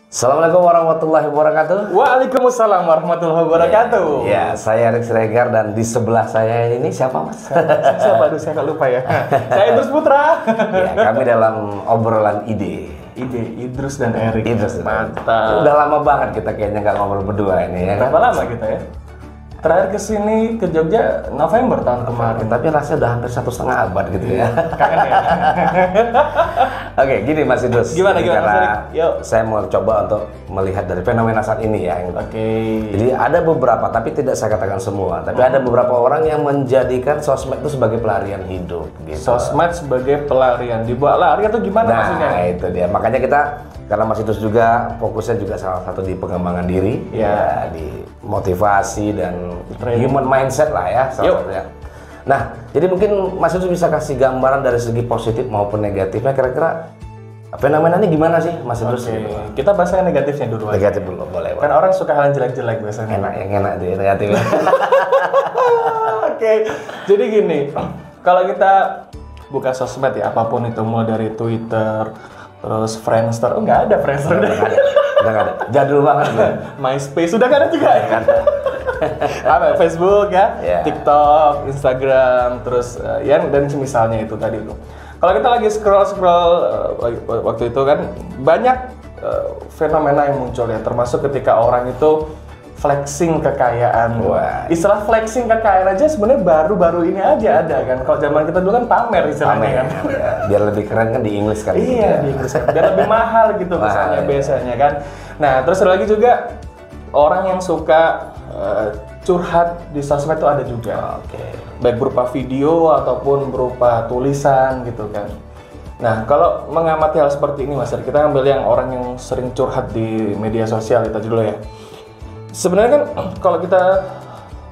Assalamualaikum warahmatullahi wabarakatuh. Waalaikumsalam warahmatullahi wabarakatuh. Ya, saya Alex Regar dan di sebelah saya ini siapa mas? Siapa? Aduh, saya nggak lupa ya. Saya Idrus Putra. Ya, kami dalam obrolan ide. Idrus dan Erik. Idrus. Mantap. Udah lama banget kita kayaknya nggak ngobrol berdua ini ya. Berapa lama kita ya? Terakhir kesini ke Jogja November tahun kemarin. Tapi rasanya udah hampir 1,5 abad gitu ya. Kangen ya. Oke, gini Mas Idrus. Gimana Karena Mas Erik? Yuk. saya mau coba untuk melihat dari fenomena saat ini ya. Oke. Jadi ada beberapa, tapi tidak saya katakan semua. Tapi ada beberapa orang yang menjadikan sosmed itu sebagai pelarian hidup. Gitu. Sosmed sebagai pelarian, dibawa lari atau gimana maksudnya? Nah itu dia. Makanya kita, karena Mas Idrus juga fokusnya juga salah satu di pengembangan diri, ya di motivasi dan human mindset lah ya salah satunya. Nah, jadi mungkin Mas Idrus bisa kasih gambaran dari segi positif maupun negatifnya. Kira-kira fenomena ini gimana sih Mas Idrus? Oke. Kita bahas yang negatifnya dulu aja. Negatif dulu, boleh. Kan orang suka hal yang jelek-jelek biasanya. Enak, yang enak deh negatifnya. Oke, jadi gini, kalau kita buka sosmed ya, apapun itu, mulai dari Twitter, terus Friendster, nggak ada Friendster. Udah nggak ada. Jadul banget gue. MySpace, sudah nggak ada juga ya? Apa, Facebook ya, TikTok, Instagram, terus ya, dan semisalnya itu tadi itu. Kalau kita lagi scroll waktu itu kan, banyak fenomena yang muncul ya, termasuk ketika orang itu flexing kekayaan. Wah. Istilah flexing kekayaan aja sebenarnya baru-baru ini aja ada kan. Kalau zaman kita dulu kan pamer istilahnya kan. Ya, biar lebih keren kan di Inggris kan. Iya, di Inggris kan. Biar lebih mahal gitu misalnya biasanya kan. Nah, terus ada lagi juga orang yang suka curhat di sosmed itu ada juga. Oke. Baik berupa video ataupun berupa tulisan gitu kan. Nah, kalau mengamati hal seperti ini Mas, kita ambil yang orang yang sering curhat di media sosial itu dulu ya. Sebenarnya kan kalau kita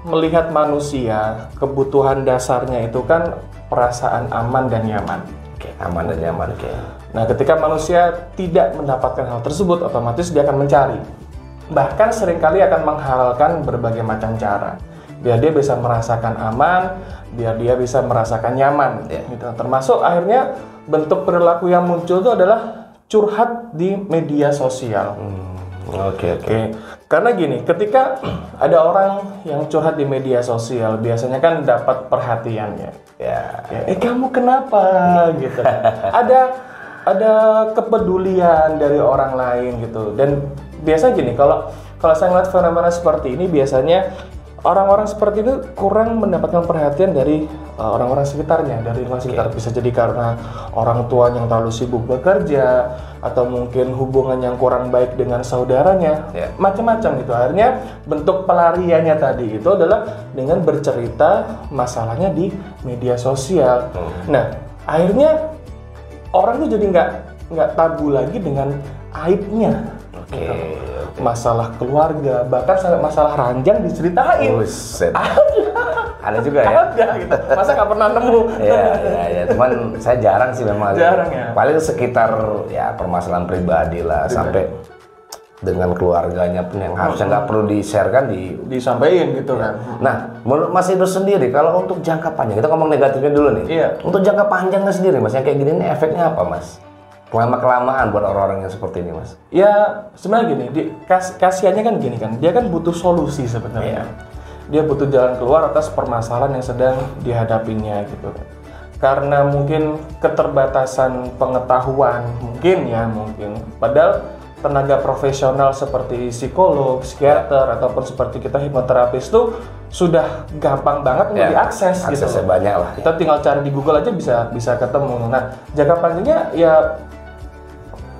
melihat manusia, kebutuhan dasarnya itu kan perasaan aman dan nyaman. Oke, aman dan nyaman. Oke. Nah, ketika manusia tidak mendapatkan hal tersebut, otomatis dia akan mencari. Bahkan seringkali akan menghalalkan berbagai macam cara. Biar dia bisa merasakan aman, biar dia bisa merasakan nyaman. Gitu. Termasuk akhirnya bentuk perilaku yang muncul itu adalah curhat di media sosial. Oke. Karena gini, ketika ada orang yang curhat di media sosial, biasanya kan dapat perhatiannya. Ya, kamu kenapa gitu. Ada kepedulian dari orang lain gitu. Dan biasa gini, kalau saya ngeliat fenomena seperti ini, biasanya orang-orang seperti itu kurang mendapatkan perhatian dari orang-orang sekitarnya, dari lingkungan sekitar. Bisa jadi karena orang tuanya yang terlalu sibuk bekerja, atau mungkin hubungan yang kurang baik dengan saudaranya, macam-macam gitu. Akhirnya bentuk pelariannya tadi itu adalah dengan bercerita masalahnya di media sosial. Nah, akhirnya orang tuh jadi nggak tabu lagi dengan aibnya. Masalah keluarga, bahkan sampai masalah ranjang diceritain. Ada juga ya? Ada gitu. Masa nggak pernah nemu? Ya. Cuman saya jarang sih memang. Jarang ya? Paling sekitar ya permasalahan pribadi lah, sampai dengan keluarganya pun yang harusnya nggak perlu di-share-kan disampaikan gitu kan. Nah, menurut Mas Idrus sendiri, kalau untuk jangka panjang, kita ngomong negatifnya dulu nih. Iya. Untuk jangka panjangnya sendiri, Mas, yang kayak gini ini efeknya apa, Mas? Kelamaan buat orang-orang yang seperti ini, Mas? Ya, sebenarnya gini, kasihannya kan gini kan, dia kan butuh solusi sebenarnya. Dia butuh jalan keluar atas permasalahan yang sedang dihadapinya gitu. Karena mungkin keterbatasan pengetahuan, mungkin. Padahal tenaga profesional seperti psikolog, psikiater, ataupun seperti kita hipnoterapis itu sudah gampang banget untuk diakses gitu. Aksesnya banyak lah. Kita tinggal cari di Google aja bisa ketemu. Nah, jangka panjangnya ya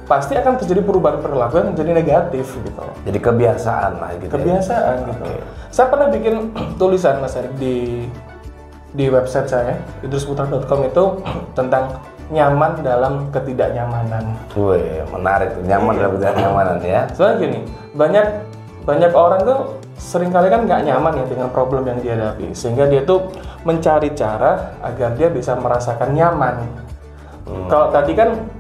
pasti akan terjadi perubahan perilaku yang menjadi negatif gitu. Jadi kebiasaan lah gitu. Kebiasaan gitu. Saya pernah bikin tulisan Mas Erik di website saya idrusputra.com itu tentang nyaman dalam ketidaknyamanan. Wih, menarik tuh, nyaman dalam ketidaknyamanan ya. Soalnya gini, banyak orang tuh seringkali kan nggak nyaman ya dengan problem yang dihadapi, sehingga dia tuh mencari cara agar dia bisa merasakan nyaman. Kalau tadi kan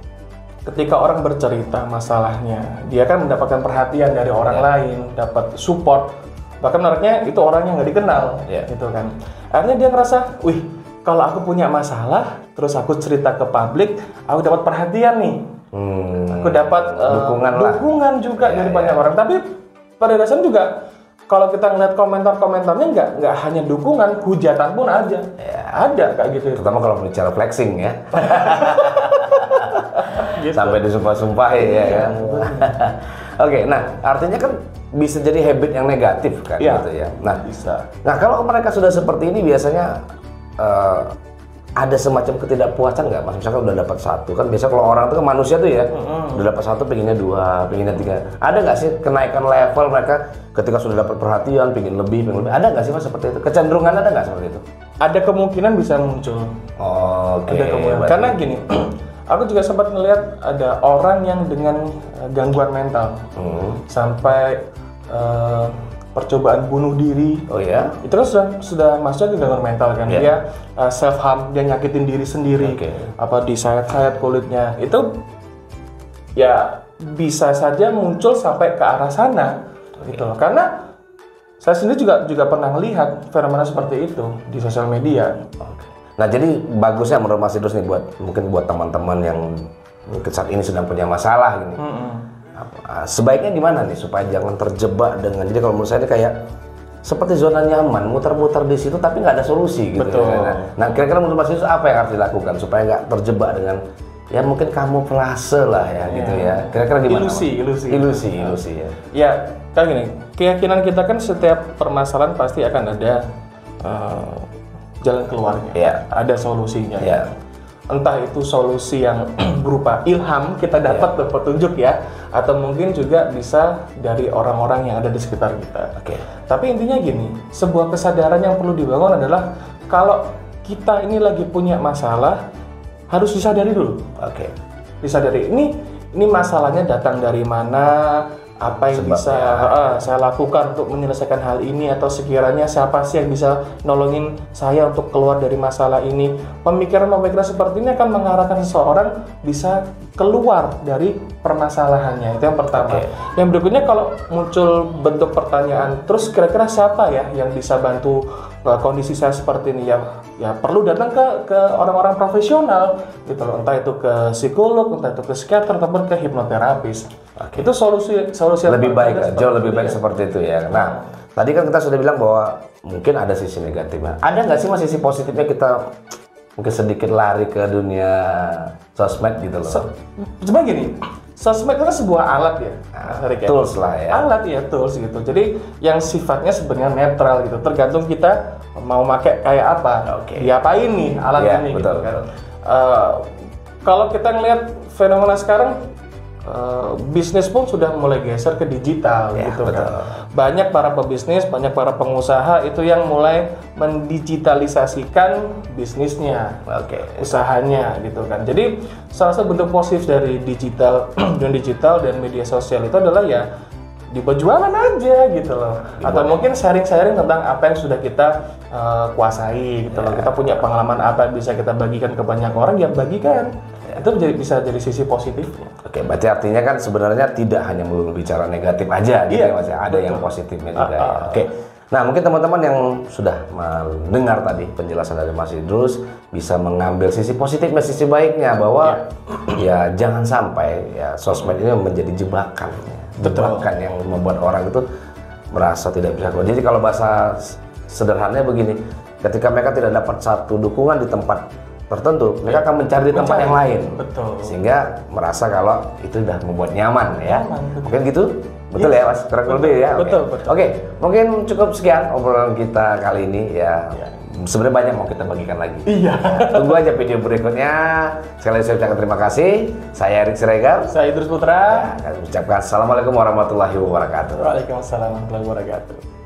ketika orang bercerita masalahnya, dia kan mendapatkan perhatian dari orang lain, dapat support, bahkan menariknya itu orang yang nggak dikenal, gitu kan. Akhirnya dia ngerasa, wih, kalau aku punya masalah, terus aku cerita ke publik, aku dapat perhatian nih. Aku dapat dukungan juga dari banyak orang. Tapi pada dasarnya juga kalau kita ngeliat komentar-komentarnya nggak hanya dukungan, hujatan pun ada. Ada kayak gitu. Terutama kalau bicara flexing ya. Gitu. Sampai disumpah-sumpahin ya kan. Oke, nah artinya kan bisa jadi habit yang negatif kan gitu ya. Nah, bisa. Nah, kalau mereka sudah seperti ini biasanya ada semacam ketidakpuasan nggak, Mas? Misalkan udah dapat satu, kan biasa kalau orang tuh kan manusia tuh ya, udah dapat satu pengennya dua, pengennya tiga. Ada nggak sih kenaikan level mereka ketika sudah dapat perhatian, pengen lebih? Ada nggak sih Mas seperti itu? Kecenderungan ada nggak seperti itu? Ada kemungkinan bisa muncul. Oke. Ada kemungkinan. Karena gini, aku juga sempat melihat ada orang yang dengan gangguan mental sampai percobaan bunuh diri. Oh ya? Itu kan sudah masuk ke gangguan mental kan. Dia self harm, dia nyakitin diri sendiri. Apa disayat-sayat kulitnya. Itu ya bisa saja muncul sampai ke arah sana gitu loh. Karena saya sendiri juga pernah melihat fenomena seperti itu di sosial media. Nah, jadi bagusnya menurut Mas Idrus nih mungkin buat teman-teman yang mungkin saat ini sedang punya masalah gini. Sebaiknya gimana nih supaya jangan terjebak dengan, jadi kalau menurut saya ini kayak seperti zona nyaman, muter-muter di situ tapi nggak ada solusi gitu. Betul. Nah, kira-kira menurut Mas Idrus apa yang harus dilakukan supaya nggak terjebak dengan ya mungkin kamuflase lah ya gitu ya. Kira-kira gimana? Ilusi ya. Ya, kayak gini, keyakinan kita kan setiap permasalahan pasti akan ada jalan keluarnya, ada solusinya. Entah itu solusi yang berupa ilham kita dapat petunjuk ya, atau mungkin juga bisa dari orang-orang yang ada di sekitar kita. Tapi intinya gini, sebuah kesadaran yang perlu dibangun adalah kalau kita ini lagi punya masalah, harus disadari dulu. Disadari ini masalahnya datang dari mana, apa yang bisa saya lakukan untuk menyelesaikan hal ini, atau sekiranya siapa sih yang bisa nolongin saya untuk keluar dari masalah ini. Pemikiran-pemikiran seperti ini akan mengarahkan seseorang bisa keluar dari permasalahannya. Itu yang pertama. Yang berikutnya, kalau muncul bentuk pertanyaan, terus kira-kira siapa ya yang bisa bantu kondisi saya seperti ini, ya perlu datang ke orang-orang profesional gitu loh. Entah itu ke psikolog, entah itu ke psikiater, ataupun ke hipnoterapis. Itu solusi lebih baik, jauh lebih baik seperti itu ya. Nah, tadi kan kita sudah bilang bahwa mungkin ada sisi negatifnya. Ada nggak sih Mas sisi positifnya kita mungkin sedikit lari ke dunia sosmed gitu loh? Cuma gini, sosmed itu kan sebuah alat ya, tools lah ya. Alat ya, tools gitu. Jadi yang sifatnya sebenarnya netral gitu. Tergantung kita mau pakai kayak apa. Diapain nih alat ini gitu kan. Kalau kita ngelihat fenomena sekarang, bisnis pun sudah mulai geser ke digital gitu kan. Banyak para pebisnis, banyak para pengusaha itu yang mulai mendigitalisasikan bisnisnya, usahanya gitu kan. Jadi salah satu bentuk positif dari digital dan media sosial itu adalah ya diperjualan aja gitu loh. Atau mungkin sharing-sharing tentang apa yang sudah kita kuasai gitu loh. Kita punya pengalaman apa yang bisa kita bagikan ke banyak orang, ya bagikan. Itu bisa jadi sisi positifnya. Berarti artinya kan sebenarnya tidak hanya melulu bicara negatif aja gitu ya Mas. Ada yang positifnya juga ya. Nah, mungkin teman-teman yang sudah mendengar tadi penjelasan dari Mas Idrus bisa mengambil sisi positifnya, sisi baiknya, bahwa ya jangan sampai ya sosmed ini menjadi jebakan yang membuat orang itu merasa tidak bisa keluar. Jadi kalau bahasa sederhananya begini, ketika mereka tidak dapat satu dukungan di tempat tertentu, mereka akan mencari di tempat yang lain. Sehingga merasa kalau itu sudah membuat nyaman ya. Mungkin gitu? Betul ya Mas? Kurang lebih ya? Betul. Mungkin cukup sekian obrolan kita kali ini ya. Sebenarnya banyak mau kita bagikan lagi. Tunggu aja video berikutnya. Sekali lagi saya ucapkan terima kasih. Saya Erik Siregar. Saya Idrus Putra. Ucapkan assalamualaikum warahmatullahi wabarakatuh. Waalaikumsalam warahmatullahi wabarakatuh.